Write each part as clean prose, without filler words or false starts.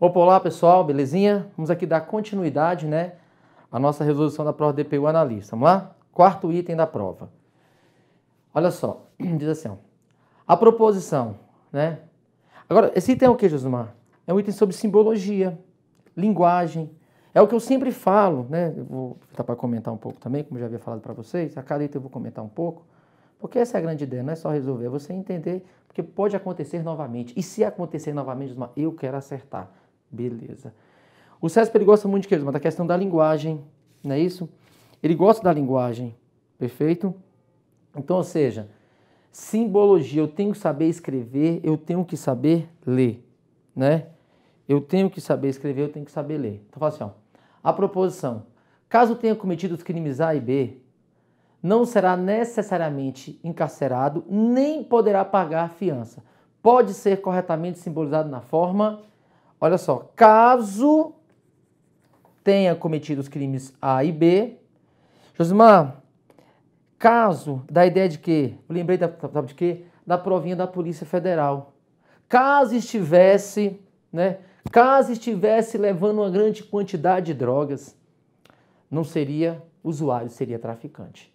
Opa, olá pessoal, belezinha? Vamos aqui dar continuidade, né, à nossa resolução da prova do DPU analista. Vamos lá? Quarto item da prova. Olha só, diz assim, ó, a proposição, né? Agora, esse item é o que, Josimar? É um item sobre simbologia, linguagem. É o que eu sempre falo, né? Eu vou aproveitar para comentar um pouco também, como eu já havia falado para vocês. A cada item eu vou comentar um pouco, porque essa é a grande ideia, não é só resolver, é você entender, porque pode acontecer novamente. E se acontecer novamente, Josimar, eu quero acertar. Beleza. O CESP ele gosta muito de quê? Da questão da linguagem, não é isso? Ele gosta da linguagem, perfeito? Então, ou seja, simbologia, eu tenho que saber escrever, eu tenho que saber ler, né? Eu tenho que saber escrever, eu tenho que saber ler. Então, fala assim, ó, a proposição, caso tenha cometido os crimes A e B, não será necessariamente encarcerado, nem poderá pagar fiança. Pode ser corretamente simbolizado na forma... Olha só, caso tenha cometido os crimes A e B, Josimar, caso, da ideia de quê? Eu lembrei sabe de quê? Da provinha da Polícia Federal. Caso estivesse, né? Caso estivesse levando uma grande quantidade de drogas, não seria usuário, seria traficante.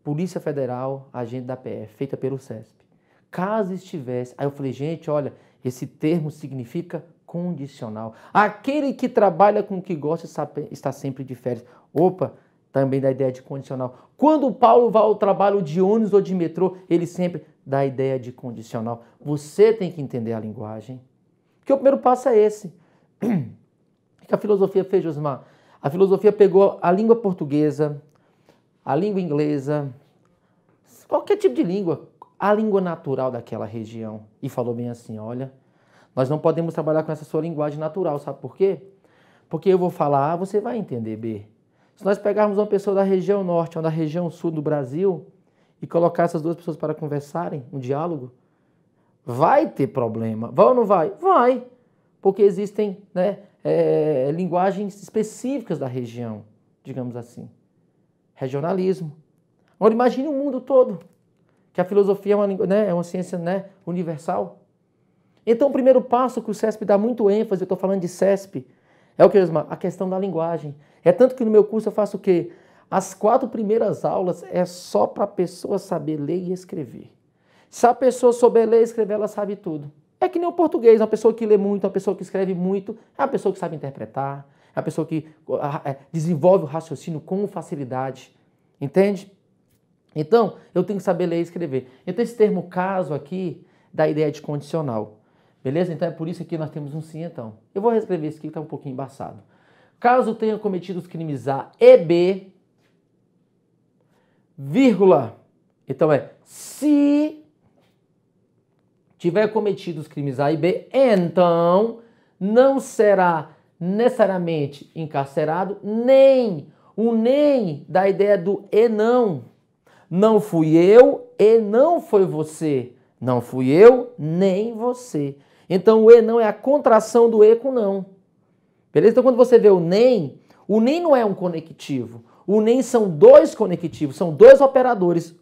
Polícia Federal, agente da PF, feita pelo CESP. Caso estivesse, aí eu falei, gente, olha, esse termo significa condicional. Aquele que trabalha com o que gosta está sempre de férias. Opa, também dá ideia de condicional. Quando o Paulo vai ao trabalho de ônibus ou de metrô, ele sempre dá a ideia de condicional. Você tem que entender a linguagem. Porque o primeiro passo é esse. O que a filosofia fez, Josimar? A filosofia pegou a língua portuguesa, a língua inglesa, qualquer tipo de língua, a língua natural daquela região, e falou bem assim, olha, nós não podemos trabalhar com essa sua linguagem natural, sabe por quê? Porque eu vou falar A, você vai entender B. Se nós pegarmos uma pessoa da região norte ou da região sul do Brasil e colocar essas duas pessoas para conversarem, um diálogo, vai ter problema. Vai ou não vai? Vai. Porque existem, né, linguagens específicas da região, digamos assim. Regionalismo. Agora imagine o mundo todo, que a filosofia é uma, né, é uma ciência, né, universal. Então, o primeiro passo que o CESP dá muito ênfase, eu estou falando de CESP, é o que, Josimar? A questão da linguagem. É tanto que no meu curso eu faço o quê? As 4 primeiras aulas é só para a pessoa saber ler e escrever. Se a pessoa souber ler e escrever, ela sabe tudo. É que nem o português, uma pessoa que lê muito, uma pessoa que escreve muito, é uma pessoa que sabe interpretar, é uma pessoa que desenvolve o raciocínio com facilidade. Entende? Então, eu tenho que saber ler e escrever. Então, esse termo caso aqui dá a ideia de condicional. Beleza? Então é por isso que nós temos um sim, então. Eu vou reescrever isso aqui que está um pouquinho embaçado. Caso tenha cometido os crimes A e B, vírgula. Então se tiver cometido os crimes A e B, então não será necessariamente encarcerado, nem o nem da ideia do e não. Não fui eu e não foi você. Não fui eu, nem você. Então, o e não é a contração do e com não. Beleza? Então, quando você vê o nem não é um conectivo. O nem são 2 conectivos, são 2 operadores.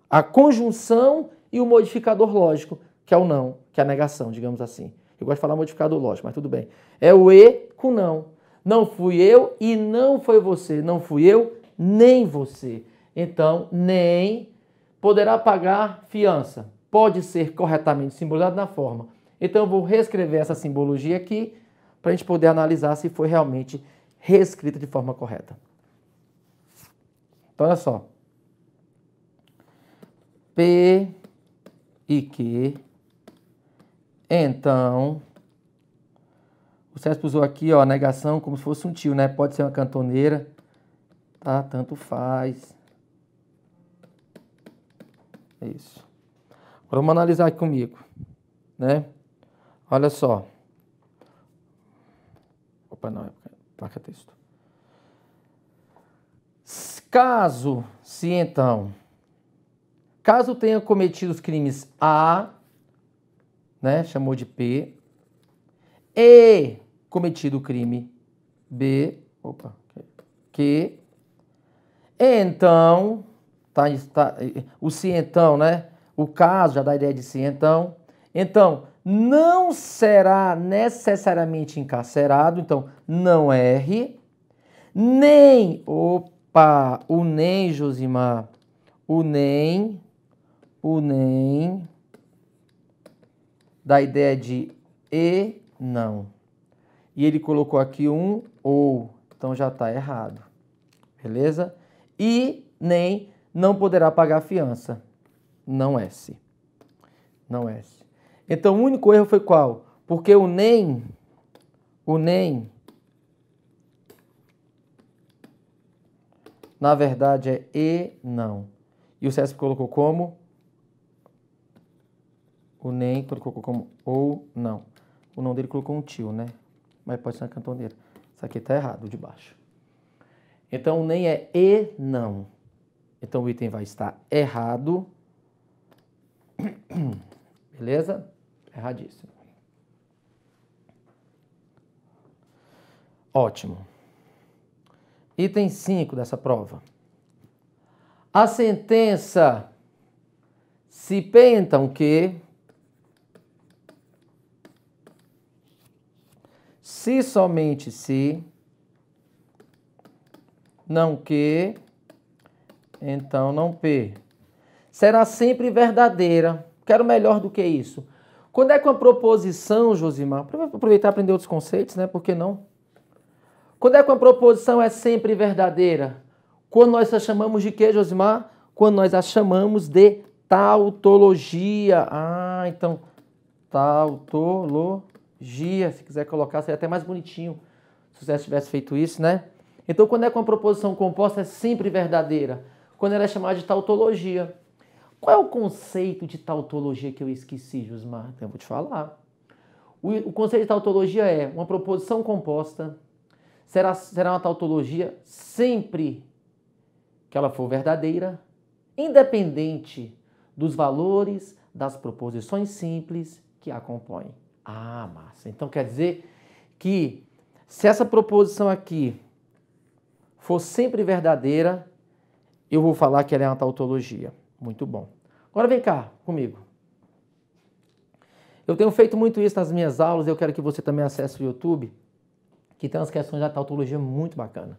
A conjunção e o modificador lógico, que é o não, que é a negação, digamos assim. Eu gosto de falar modificador lógico, mas tudo bem. É o e com não. Não fui eu e não foi você. Não fui eu, nem você. Então, nem poderá pagar fiança. Pode ser corretamente simbolizado na forma. Então, eu vou reescrever essa simbologia aqui para a gente poder analisar se foi realmente reescrita de forma correta. Então, olha só. P e Q. Então, o CESP usou aqui, ó, a negação como se fosse um tio, né? Pode ser uma cantoneira, tá? Tanto faz. É isso. Agora vamos analisar aqui comigo, né? Olha só. Opa, não, é placa texto. Caso tenha cometido os crimes A, né, chamou de P, e cometido o crime B, Q, então, o se então, né, o caso já dá a ideia de se então, não será necessariamente encarcerado, então não R, nem, opa, o nem, Josimar, o nem, da ideia de e não. E ele colocou aqui um ou, então já está errado, beleza? E nem não poderá pagar fiança, não S, não S. Então o único erro foi qual? Porque o nem, na verdade é e não. E o CESP colocou como? O nem colocou como ou não. O não dele colocou um tio, né? Mas pode ser uma cantoneira. Isso aqui tá errado, o de baixo. Então o nem é e não. Então o item vai estar errado. Beleza? Erradíssimo. Ótimo. Item 5 dessa prova. A sentença se P, então que, se somente se, não que, então não P, será sempre verdadeira. Quero melhor do que isso. Quando é com a proposição, Josimar, aproveitar e aprender outros conceitos, né? Por que não? Quando é com a proposição é sempre verdadeira. Quando nós a chamamos de quê, Josimar? Quando nós a chamamos de tautologia. Ah, então, tautologia. Se quiser colocar, seria até mais bonitinho se você tivesse feito isso, né? Então, quando é com a proposição composta, é sempre verdadeira. Quando ela é chamada de tautologia. Qual é o conceito de tautologia que eu esqueci, Josimar? Então, eu vou te falar. O conceito de tautologia é uma proposição composta. Será uma tautologia sempre que ela for verdadeira, independente dos valores das proposições simples que a compõem. Ah, massa. Então quer dizer que se essa proposição aqui for sempre verdadeira, eu vou falar que ela é uma tautologia. Muito bom. Agora vem cá comigo. Eu tenho feito muito isso nas minhas aulas, eu quero que você também acesse o YouTube, que tem umas questões da tautologia muito bacana,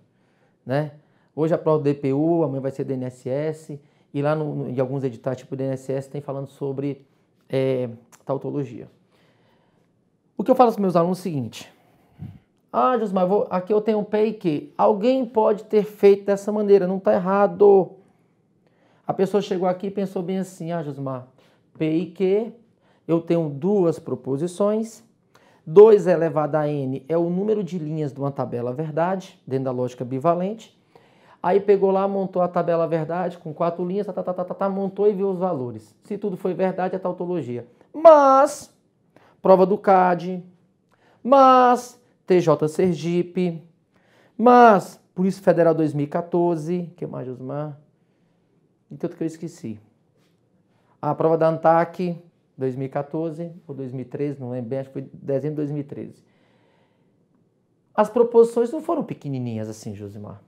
né? Hoje a prova do DPU, amanhã vai ser do INSS, e lá em alguns editais tipo do INSS tem falando sobre tautologia. O que eu falo para os meus alunos é o seguinte: ah, Josmar, aqui eu tenho um P e Q. Alguém pode ter feito dessa maneira, não está errado. A pessoa chegou aqui e pensou bem assim: ah, Josmar, P e Q, eu tenho duas proposições, 2 elevado a n é o número de linhas de uma tabela verdade, dentro da lógica bivalente. Aí pegou lá, montou a tabela verdade com 4 linhas, montou e viu os valores. Se tudo foi verdade, é tautologia. Mas, prova do CAD, mas, TJ Sergipe, mas, Polícia Federal 2014, que mais, Josmar? E tanto que eu esqueci. A prova da ANTAC, 2014 ou 2013, não lembro bem, acho que foi dezembro de 2013. As proposições não foram pequenininhas assim, Josimar.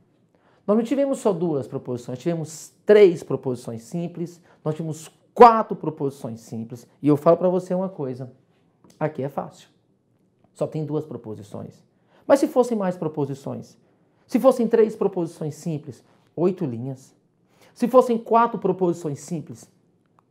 Nós não tivemos só 2 proposições, tivemos 3 proposições simples, nós tivemos 4 proposições simples. E eu falo para você uma coisa, aqui é fácil, só tem 2 proposições. Mas se fossem mais proposições? Se fossem 3 proposições simples, 8 linhas. Se fossem 4 proposições simples,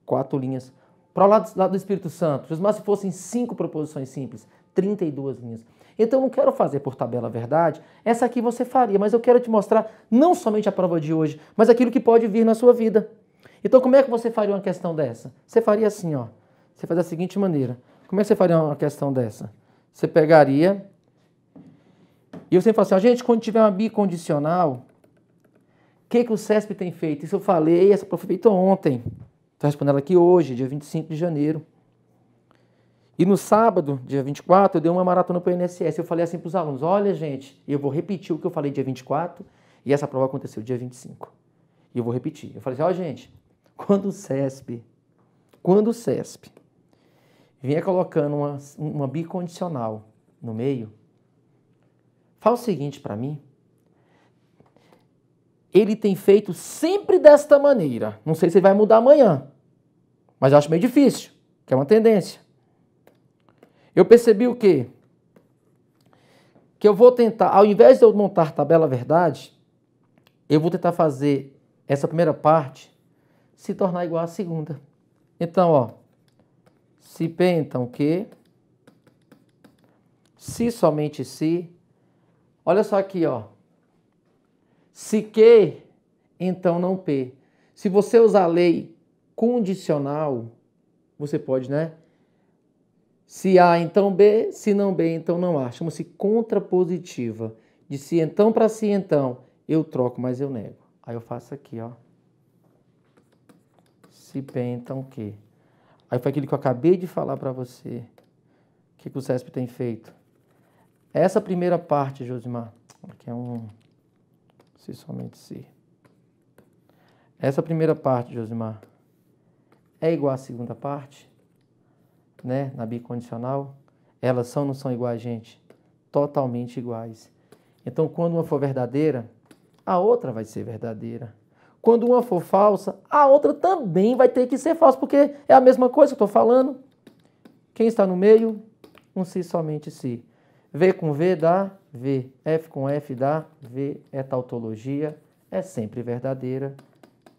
4 linhas. Para o lado do Espírito Santo, mas se fossem 5 proposições simples, 32 linhas. Então eu não quero fazer por tabela verdade, essa aqui você faria, mas eu quero te mostrar não somente a prova de hoje, mas aquilo que pode vir na sua vida. Então como é que você faria uma questão dessa? Você faria assim, ó. Você faz da seguinte maneira. Como é que você faria uma questão dessa? Você pegaria, e eu sempre falo assim, ó, gente, quando tiver uma bicondicional, o que o CESP tem feito? Isso eu falei, essa prova foi feita ontem. Estou respondendo aqui hoje, dia 25 de janeiro. E no sábado, dia 24, eu dei uma maratona para o INSS. Eu falei assim para os alunos, olha, gente, eu vou repetir o que eu falei dia 24 e essa prova aconteceu dia 25. E eu vou repetir. Eu falei assim, ó, gente, quando o CESP vinha colocando uma bicondicional no meio, fala o seguinte para mim, ele tem feito sempre desta maneira. Não sei se vai mudar amanhã, mas eu acho meio difícil, que é uma tendência. Eu percebi o quê? Que eu vou tentar, ao invés de eu montar tabela verdade, eu vou tentar fazer essa primeira parte se tornar igual à segunda. Então, ó, se P, então Q, se somente se, olha só aqui, ó, se Q, então não P. Se você usar a lei condicional, você pode, né? Se A, então B, se não B, então não A. Chama-se contrapositiva. De se então para se então, eu troco, mas eu nego. Aí eu faço aqui, ó. Se P, então Q. Aí foi aquilo que eu acabei de falar para você. O que o CESP tem feito? Essa primeira parte, Josimar, aqui é um se somente se. Essa primeira parte, Josimar, é igual à segunda parte, né? Na bicondicional. Elas são ou não são iguais, gente? Totalmente iguais. Então, quando uma for verdadeira, a outra vai ser verdadeira. Quando uma for falsa, a outra também vai ter que ser falsa, porque é a mesma coisa que eu estou falando. Quem está no meio? Um se somente se. V com V dá V. F com F dá V. É tautologia. É sempre verdadeira.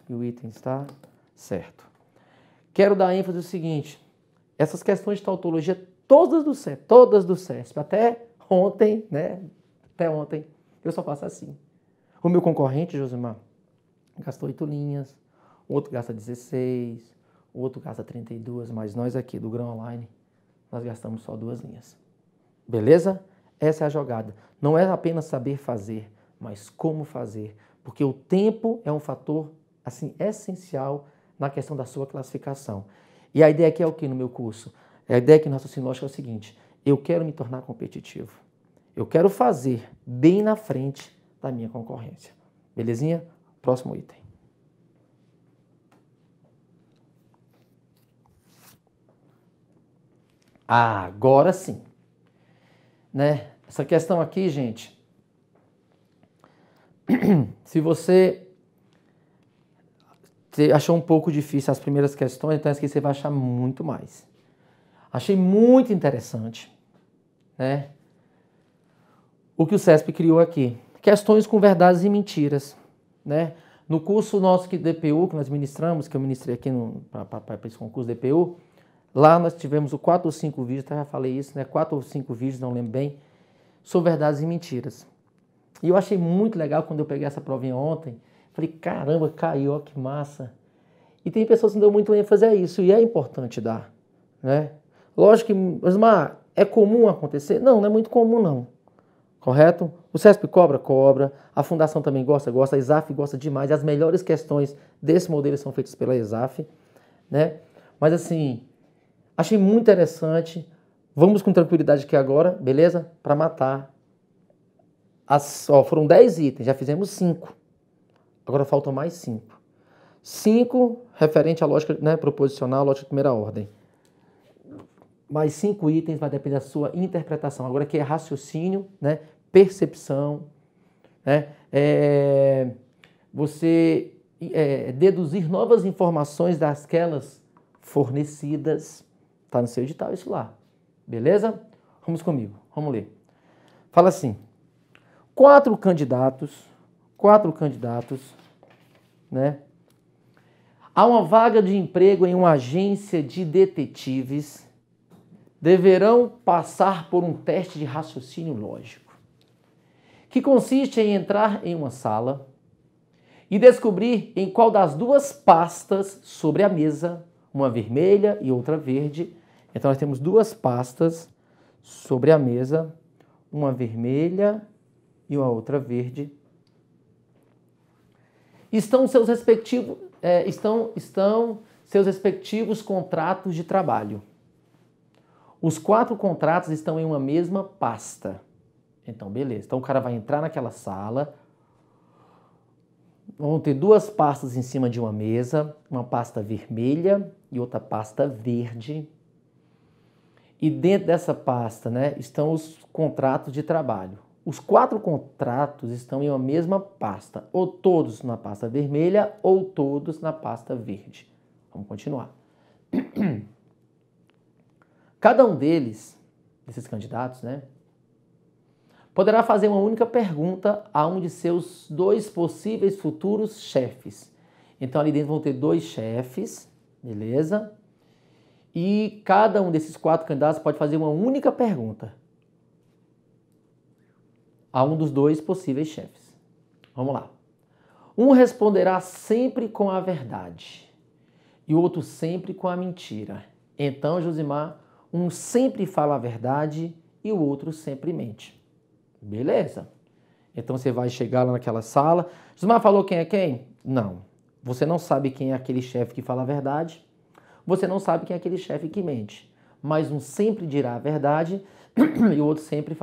E o item está certo. Quero dar ênfase no seguinte. Essas questões de tautologia, todas do CESP. Até ontem, né? Até ontem, eu só faço assim. O meu concorrente, Josimar, gastou 8 linhas. O outro gasta 16. O outro gasta 32. Mas nós aqui do Grão Online, nós gastamos só 2 linhas. Beleza? Essa é a jogada. Não é apenas saber fazer, mas como fazer. Porque o tempo é um fator assim essencial na questão da sua classificação. E a ideia aqui é o que no meu curso? A ideia aqui no raciocínio lógico é o seguinte: eu quero me tornar competitivo. Eu quero fazer bem na frente da minha concorrência. Belezinha? Próximo item. Agora sim. Né? Essa questão aqui, gente, se você achou um pouco difícil as primeiras questões, então essa aqui você vai achar muito mais. Achei muito interessante, né? O que o CESP criou aqui. Questões com verdades e mentiras, né? No curso nosso que DPU, que nós ministramos, que eu ministrei aqui para esse concurso DPU, lá nós tivemos 4 ou 5 vídeos, já falei isso, né? 4 ou 5 vídeos, não lembro bem, sobre verdades e mentiras. E eu achei muito legal quando eu peguei essa provinha ontem. Falei, caramba, caiu, ó, que massa. E tem pessoas que não dão muito ênfase a isso, e é importante dar, né? Lógico que, mas é comum acontecer? Não, não é muito comum não, correto? O CESP cobra? Cobra. A Fundação também gosta, a ESAF gosta demais. As melhores questões desse modelo são feitas pela ESAF, né? Mas assim, achei muito interessante. Vamos com tranquilidade aqui agora, beleza? Para matar. Foram 10 itens, já fizemos 5. Agora faltam mais 5. 5 referente à lógica, né, proposicional, lógica de primeira ordem. Mais 5 itens vai depender da sua interpretação. Agora aqui é raciocínio, né, percepção, né, você deduzir novas informações dasquelas fornecidas. Está no seu edital isso lá. Beleza? Vamos comigo, vamos ler. Fala assim. 4 candidatos, né? Há uma vaga de emprego em uma agência de detetives, deverão passar por um teste de raciocínio lógico, que consiste em entrar em uma sala e descobrir em qual das 2 pastas sobre a mesa, uma vermelha e outra verde. Então nós temos 2 pastas sobre a mesa, uma vermelha e uma outra verde. Estão seus respectivos contratos de trabalho. Os 4 contratos estão em uma mesma pasta. Então, beleza. Então, o cara vai entrar naquela sala. Vão ter 2 pastas em cima de uma mesa. Uma pasta vermelha e outra pasta verde. E dentro dessa pasta, né, estão os contratos de trabalho. Os 4 contratos estão em uma mesma pasta, ou todos na pasta vermelha, ou todos na pasta verde. Vamos continuar. Cada um deles desses candidatos, né? Poderá fazer uma única pergunta a um de seus 2 possíveis futuros chefes. Então, ali dentro vão ter 2 chefes, beleza? E cada um desses 4 candidatos pode fazer uma única pergunta a um dos 2 possíveis chefes. Vamos lá. Um responderá sempre com a verdade e o outro sempre com a mentira. Então, Josimar, um sempre fala a verdade e o outro sempre mente. Beleza. Então você vai chegar lá naquela sala. Josimar falou quem é quem? Não. Você não sabe quem é aquele chefe que fala a verdade. Você não sabe quem é aquele chefe que mente. Mas um sempre dirá a verdade e o outro sempre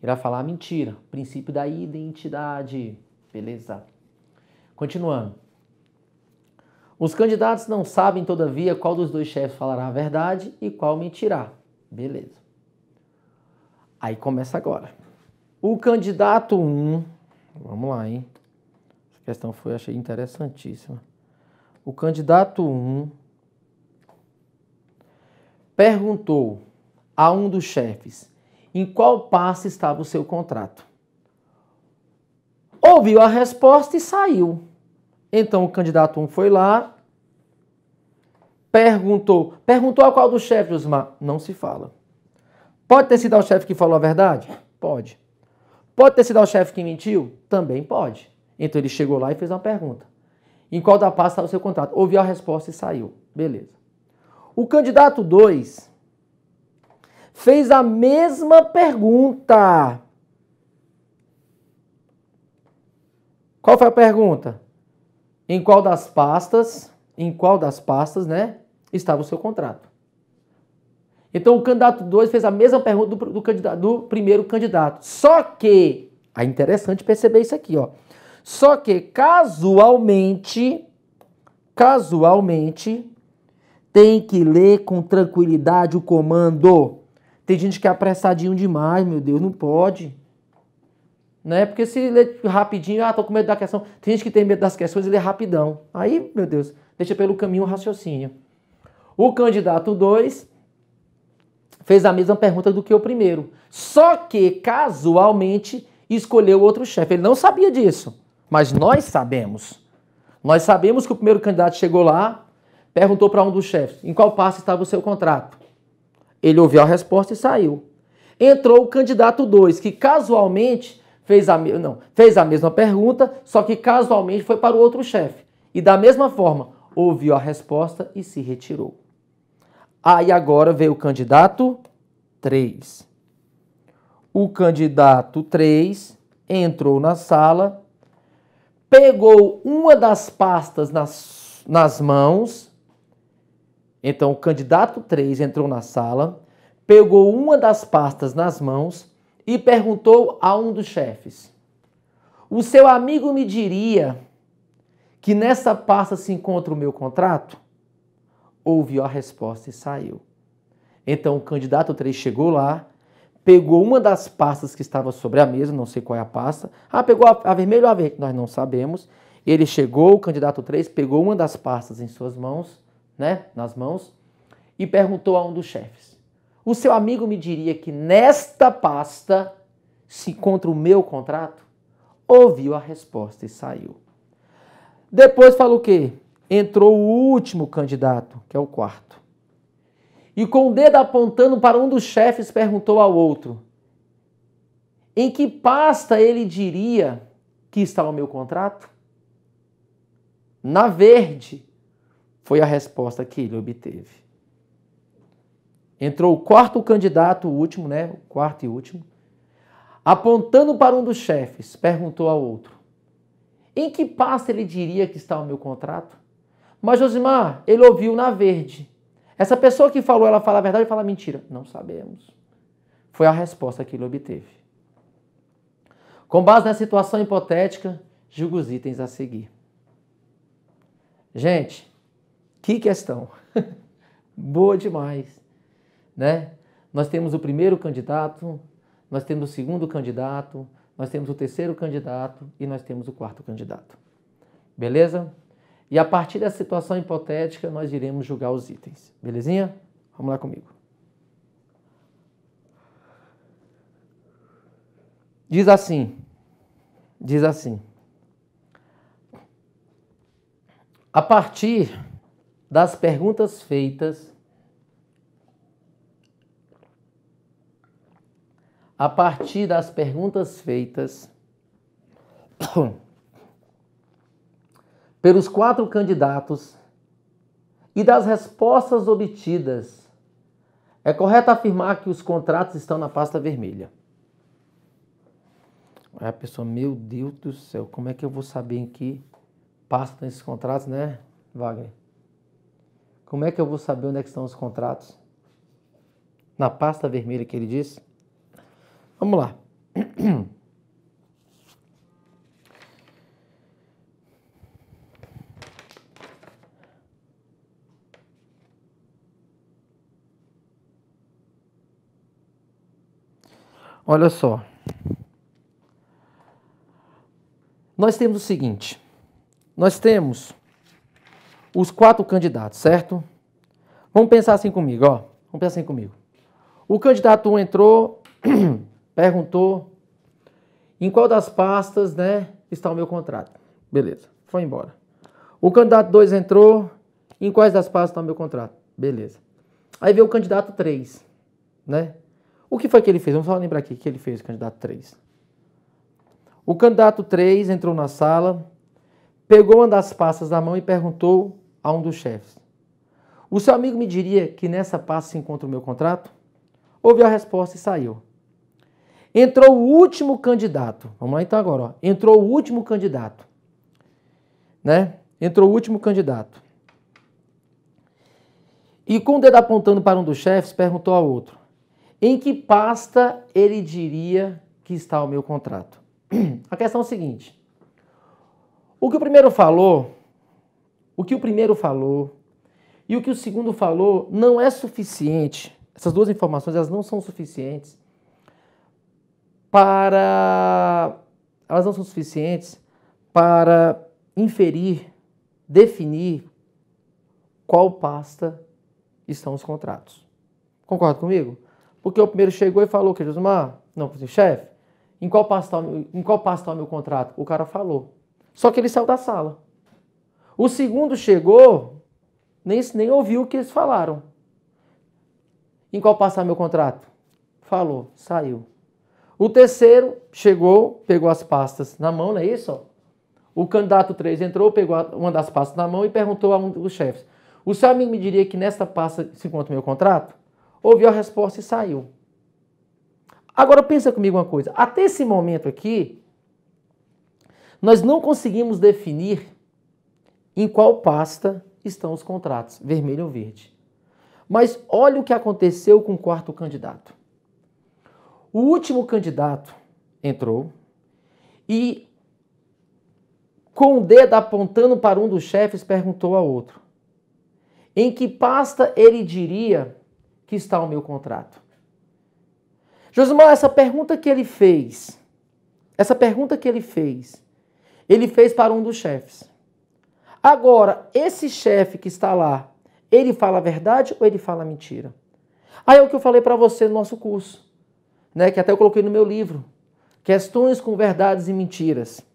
irá falar a mentira. Princípio da identidade. Beleza. Continuando. Os candidatos não sabem, todavia, qual dos 2 chefes falará a verdade e qual mentirá. Beleza. Aí começa agora. O candidato 1, vamos lá, hein? Essa questão achei interessantíssima. O candidato 1 perguntou a um dos chefes em qual pasta estava o seu contrato. Ouviu a resposta e saiu. Então o candidato 1 foi lá, perguntou a qual do chefe, Josimar? Não se fala. Pode ter sido o chefe que falou a verdade? Pode. Pode ter sido o chefe que mentiu? Também pode. Então ele chegou lá e fez uma pergunta. Em qual da pasta está o seu contrato? Ouviu a resposta e saiu. Beleza. O candidato 2 fez a mesma pergunta. Qual foi a pergunta? Em qual das pastas, né, estava o seu contrato? Então o candidato 2 fez a mesma pergunta do primeiro candidato. Só que, é interessante perceber isso aqui, ó. Só que casualmente, tem que ler com tranquilidade o comando. Tem gente que é apressadinho demais, meu Deus, não pode. Né? Porque se lê rapidinho, tô com medo da questão. Tem gente que tem medo das questões e lê rapidão. Aí, meu Deus, deixa pelo caminho o raciocínio. O candidato 2 fez a mesma pergunta do que o primeiro. Só que, casualmente, escolheu outro chefe. Ele não sabia disso, mas nós sabemos. Nós sabemos que o primeiro candidato chegou lá, perguntou para um dos chefes em qual pasta estava o seu contrato. Ele ouviu a resposta e saiu. Entrou o candidato 2, que casualmente fez a mesma pergunta, só que casualmente foi para o outro chefe. E da mesma forma, ouviu a resposta e se retirou. Aí agora veio o candidato 3. O candidato 3 entrou na sala, pegou uma das pastas nas mãos. Então o candidato 3 entrou na sala, pegou uma das pastas nas mãos e perguntou a um dos chefes: o seu amigo me diria que nessa pasta se encontra o meu contrato? Ouviu a resposta e saiu. Então o candidato 3 chegou lá, pegou uma das pastas que estava sobre a mesa, não sei qual é a pasta. Pegou a vermelha ou a verde? Nós não sabemos. Ele chegou, o candidato 3, pegou uma das pastas em suas mãos, né, nas mãos, e perguntou a um dos chefes: o seu amigo me diria que nesta pasta se encontra o meu contrato? Ouviu a resposta e saiu. Depois falou o quê? Entrou o último candidato, que é o 4. E com o dedo apontando para um dos chefes, perguntou ao outro: em que pasta ele diria que está o meu contrato? Na verde, foi a resposta que ele obteve. Entrou o 4º candidato, o último, né? O 4º e último. Apontando para um dos chefes, perguntou ao outro: em que pasta ele diria que está o meu contrato? Mas Josimar, ele ouviu na verde. Essa pessoa que falou, ela fala a verdade ou fala a mentira? Não sabemos. Foi a resposta que ele obteve. Com base na situação hipotética, julgue os itens a seguir. Gente, que questão. Boa demais, né? Nós temos o primeiro candidato, nós temos o segundo candidato, nós temos o terceiro candidato e nós temos o 4º candidato. Beleza? E a partir dessa situação hipotética, nós iremos julgar os itens. Belezinha? Vamos lá comigo. Diz assim. A partir das perguntas feitas, pelos 4 candidatos e das respostas obtidas, é correto afirmar que os contratos estão na pasta vermelha. Aí a pessoa, meu Deus do céu, como é que eu vou saber em que pasta estão esses contratos, né, Wagner? Como é que eu vou saber onde é que estão os contratos? Na pasta vermelha que ele disse? Vamos lá. Olha só. Nós temos o seguinte. Nós temos os 4 candidatos, certo? Vamos pensar assim comigo, ó. Vamos pensar assim comigo. O candidato 1 entrou, perguntou em qual das pastas, né, está o meu contrato. Beleza, foi embora. O candidato 2 entrou, em quais das pastas está o meu contrato. Beleza. Aí veio o candidato 3, né? O que foi que ele fez? Vamos só lembrar aqui o que ele fez, o candidato 3. O candidato 3 entrou na sala, pegou uma das pastas da mão e perguntou a um dos chefes: o seu amigo me diria que nessa pasta se encontra o meu contrato? Ouviu a resposta e saiu. Entrou o último candidato. Vamos lá então agora, ó. Entrou o último candidato. Né? Entrou o último candidato. E com o dedo apontando para um dos chefes, perguntou ao outro: em que pasta ele diria que está o meu contrato? A questão é a seguinte. O que o primeiro falou e o que o segundo falou não é suficiente. Essas duas informações, elas não são suficientes para inferir, definir qual pasta estão os contratos. Concorda comigo? Porque o primeiro chegou e falou que Josimar, não, chefe, em qual pasta está o meu contrato? O cara falou. Só que ele saiu da sala. O segundo chegou, nem ouviu o que eles falaram. Em qual pasta está o meu contrato? Falou, saiu. O terceiro chegou, pegou as pastas na mão, não é isso? O candidato 3 entrou, pegou uma das pastas na mão e perguntou a um dos chefes: o seu amigo me diria que nesta pasta se encontra o meu contrato? Ouviu a resposta e saiu. Agora pensa comigo uma coisa. Até esse momento aqui, nós não conseguimos definir em qual pasta estão os contratos, vermelho ou verde. Mas olha o que aconteceu com o 4º candidato. O último candidato entrou e, com o dedo apontando para um dos chefes, perguntou ao outro: em que pasta ele diria que está o meu contrato? Josimar, essa pergunta que ele fez, ele fez para um dos chefes. Agora, esse chefe que está lá, ele fala a verdade ou ele fala a mentira? Aí é o que eu falei para você no nosso curso, né, que até eu coloquei no meu livro, Questões com Verdades e Mentiras.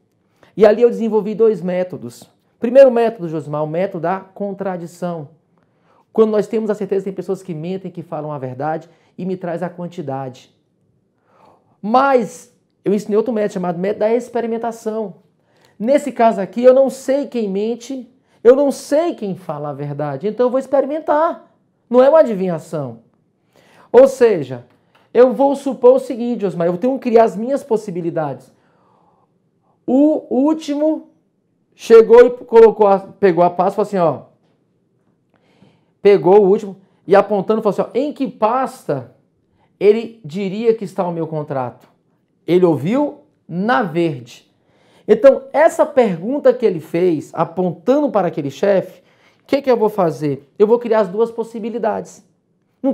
E ali eu desenvolvi 2 métodos. Primeiro método, Josimar, o método da contradição. Quando nós temos a certeza que tem pessoas que mentem, que falam a verdade e me traz a quantidade. Mas eu ensinei outro método chamado método da experimentação. Nesse caso aqui, eu não sei quem mente, eu não sei quem fala a verdade, então eu vou experimentar. Não é uma adivinhação. Ou seja, eu vou supor o seguinte, Osmar, eu tenho que criar as minhas possibilidades. O último chegou e pegou a pasta e falou assim, ó. Pegou o último e apontando falou assim, ó, em que pasta ele diria que está o meu contrato? Ele ouviu na verde. Então, essa pergunta que ele fez, apontando para aquele chefe, o que eu vou fazer? Eu vou criar as 2 possibilidades. Não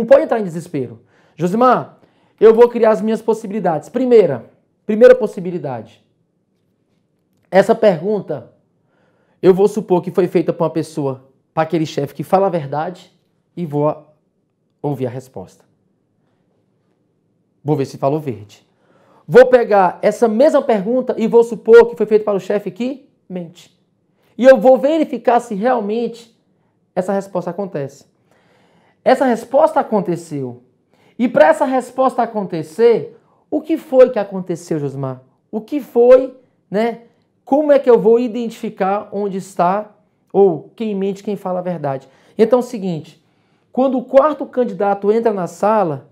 pode entrar em desespero. Josimar, eu vou criar as minhas possibilidades. Primeira possibilidade. Essa pergunta, eu vou supor que foi feita para uma pessoa, para aquele chefe que fala a verdade, e vou ouvir a resposta. Vou ver se falou verde. vou pegar essa mesma pergunta e vou supor que foi feita para o chefe que mente. E eu vou verificar se realmente essa resposta acontece. Essa resposta aconteceu. E para essa resposta acontecer, o que foi que aconteceu, Josimar? O que foi, né? Como é que eu vou identificar onde está ou quem mente, quem fala a verdade? Então é o seguinte, quando o quarto candidato entra na sala,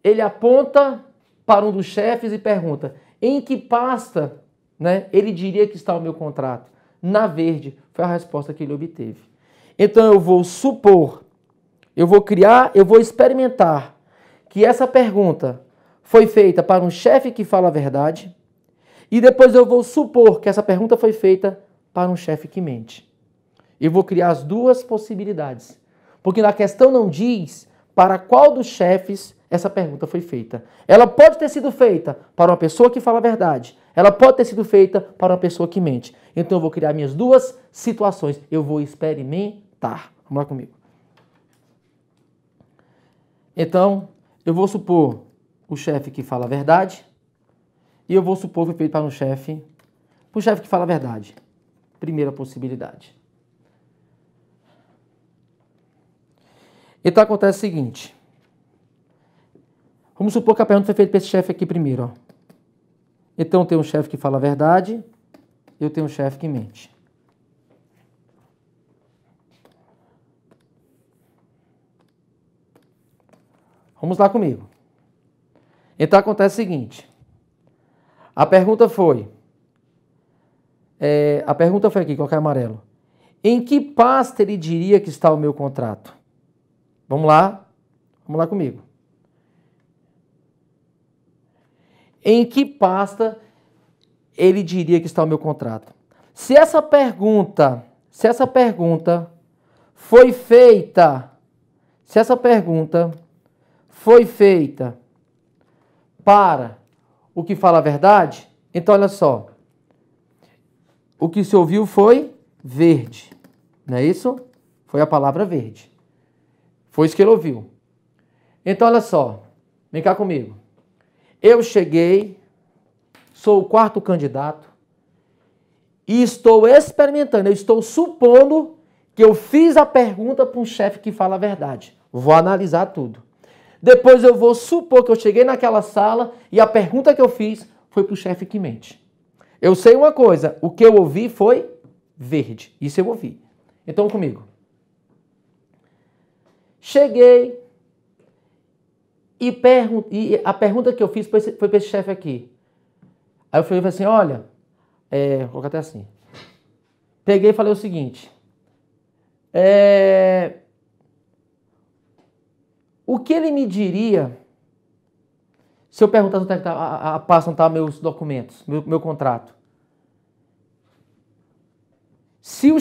ele aponta para um dos chefes e pergunta, em que pasta, né, ele diria que está o meu contrato? Na verde, foi a resposta que ele obteve. Então eu vou supor, eu vou criar, eu vou experimentar que essa pergunta foi feita para um chefe que fala a verdade e depois eu vou supor que essa pergunta foi feita para um chefe que mente. Eu vou criar as duas possibilidades, porque na questão não diz para qual dos chefes essa pergunta foi feita. Ela pode ter sido feita para uma pessoa que fala a verdade, ela pode ter sido feita para uma pessoa que mente. Então eu vou criar minhas duas situações, eu vou experimentar. Vamos lá comigo. Então, eu vou supor o chefe que fala a verdade e eu vou supor que foi feito para um chefe que fala a verdade. Primeira possibilidade. Então acontece o seguinte. Vamos supor que a pergunta foi feita para esse chefe aqui primeiro. Ó. Então eu tenho um chefe que fala a verdade, eu tenho um chefe que mente. Vamos lá comigo. Então acontece o seguinte. A pergunta foi aqui, colocar amarelo. Em que pasta ele diria que está o meu contrato? Vamos lá comigo. Em que pasta ele diria que está o meu contrato? Se essa pergunta foi feita para o que fala a verdade, então olha só, o que se ouviu foi verde, não é isso? Foi a palavra verde. Foi isso que ele ouviu. Então olha só, vem cá comigo. Eu cheguei, sou o quarto candidato e estou experimentando, eu estou supondo que eu fiz a pergunta para um chefe que fala a verdade. Vou analisar tudo. Depois eu vou supor que eu cheguei naquela sala e a pergunta que eu fiz foi para o chefe que mente. Eu sei uma coisa, o que eu ouvi foi verde. Isso eu ouvi. Então comigo. Cheguei e a pergunta que eu fiz foi para esse chefe aqui. Aí eu falei assim, olha, vou colocar até assim. Peguei e falei o seguinte. O que ele me diria se eu perguntasse onde é que a pasta onde estão meus documentos, meu contrato? Se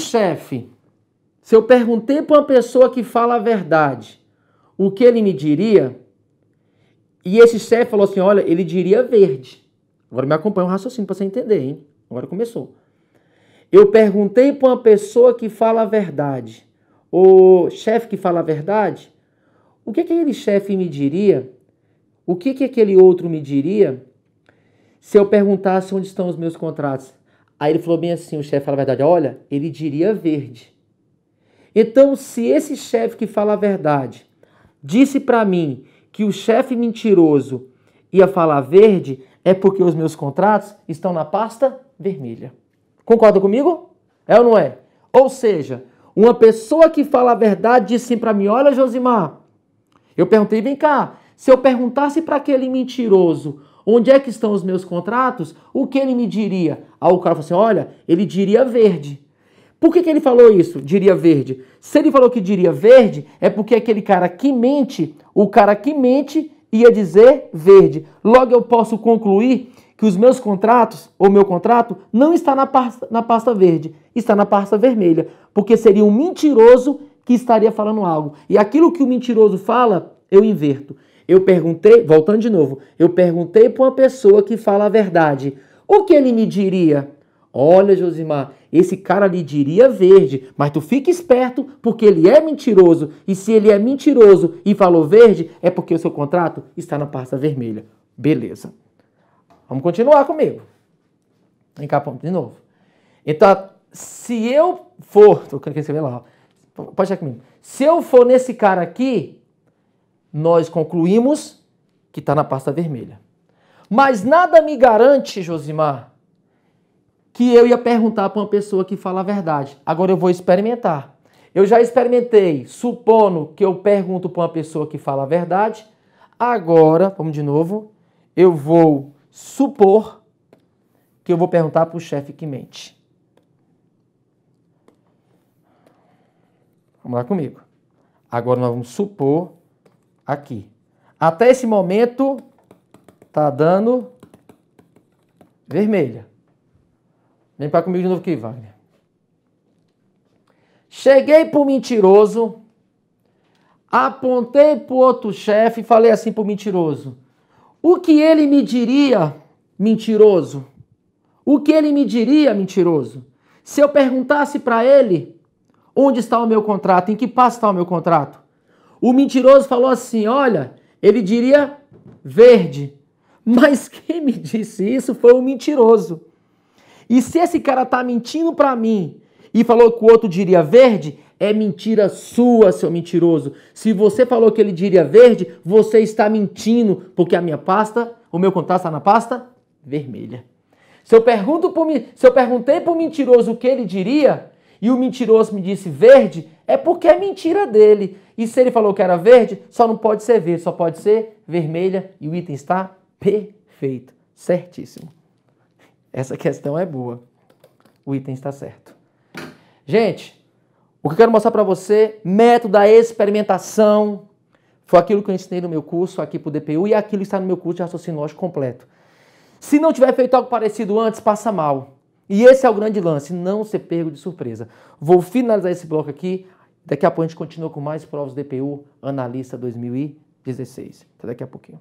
eu perguntei para uma pessoa que fala a verdade, o que ele me diria, e esse chefe falou assim, olha, ele diria verde. Agora me acompanha um raciocínio para você entender, hein? Agora começou. Eu perguntei para uma pessoa que fala a verdade, o chefe que fala a verdade, o que aquele chefe me diria? O que aquele outro me diria se eu perguntasse onde estão os meus contratos? Aí ele falou bem assim, o chefe fala a verdade, olha, ele diria verde. Então, se esse chefe que fala a verdade disse para mim que o chefe mentiroso ia falar verde, é porque os meus contratos estão na pasta vermelha. Concorda comigo? É ou não é? Ou seja, uma pessoa que fala a verdade disse assim para mim, olha, Josimar, eu perguntei, vem cá, se eu perguntasse para aquele mentiroso onde é que estão os meus contratos, o que ele me diria? Aí o cara falou assim, olha, ele diria verde. Por que ele falou isso, diria verde? Se ele falou que diria verde, é porque aquele cara que mente, o cara que mente ia dizer verde. Logo eu posso concluir que os meus contratos, ou meu contrato, não está na pasta verde, está na pasta vermelha, porque seria um mentiroso que estaria falando algo. E aquilo que o mentiroso fala, eu inverto. Eu perguntei, voltando de novo, eu perguntei para uma pessoa que fala a verdade. O que ele me diria? Olha, Josimar, esse cara lhe diria verde, mas tu fica esperto porque ele é mentiroso. E se ele é mentiroso e falou verde, é porque o seu contrato está na pasta vermelha. Beleza. Vamos continuar comigo. Vem cá, de novo. Então, se eu for... Tô querendo escrever lá. Ó. Pode chegar comigo. Se eu for nesse cara aqui, nós concluímos que está na pasta vermelha. Mas nada me garante, Josimar, que eu ia perguntar para uma pessoa que fala a verdade. Agora eu vou experimentar. Eu já experimentei, supondo que eu pergunto para uma pessoa que fala a verdade. Agora, vamos de novo, eu vou supor que eu vou perguntar para o chefe que mente. Vamos lá comigo. Agora nós vamos supor aqui. Até esse momento, tá dando vermelha. Vem para comigo de novo aqui, Wagner. Cheguei pro mentiroso, apontei pro outro chefe e falei assim pro mentiroso. O que ele me diria, mentiroso? O que ele me diria, mentiroso? Se eu perguntasse para ele onde está o meu contrato, em que passo está o meu contrato? O mentiroso falou assim, olha, ele diria verde. Mas quem me disse isso foi o mentiroso. E se esse cara está mentindo para mim e falou que o outro diria verde, é mentira sua, seu mentiroso. Se você falou que ele diria verde, você está mentindo, porque a minha pasta, o meu contrato está na pasta vermelha. Se eu perguntei para o mentiroso o que ele diria e o mentiroso me disse verde, é porque é mentira dele. E se ele falou que era verde, só não pode ser verde, só pode ser vermelha e o item está perfeito, certíssimo. Essa questão é boa. O item está certo. Gente, o que eu quero mostrar para você, método da experimentação, foi aquilo que eu ensinei no meu curso aqui para o DPU e aquilo que está no meu curso de raciocínio lógico completo. Se não tiver feito algo parecido antes, passa mal. E esse é o grande lance, não ser pego de surpresa. Vou finalizar esse bloco aqui, daqui a pouco a gente continua com mais provas do DPU Analista 2016. Até daqui a pouquinho.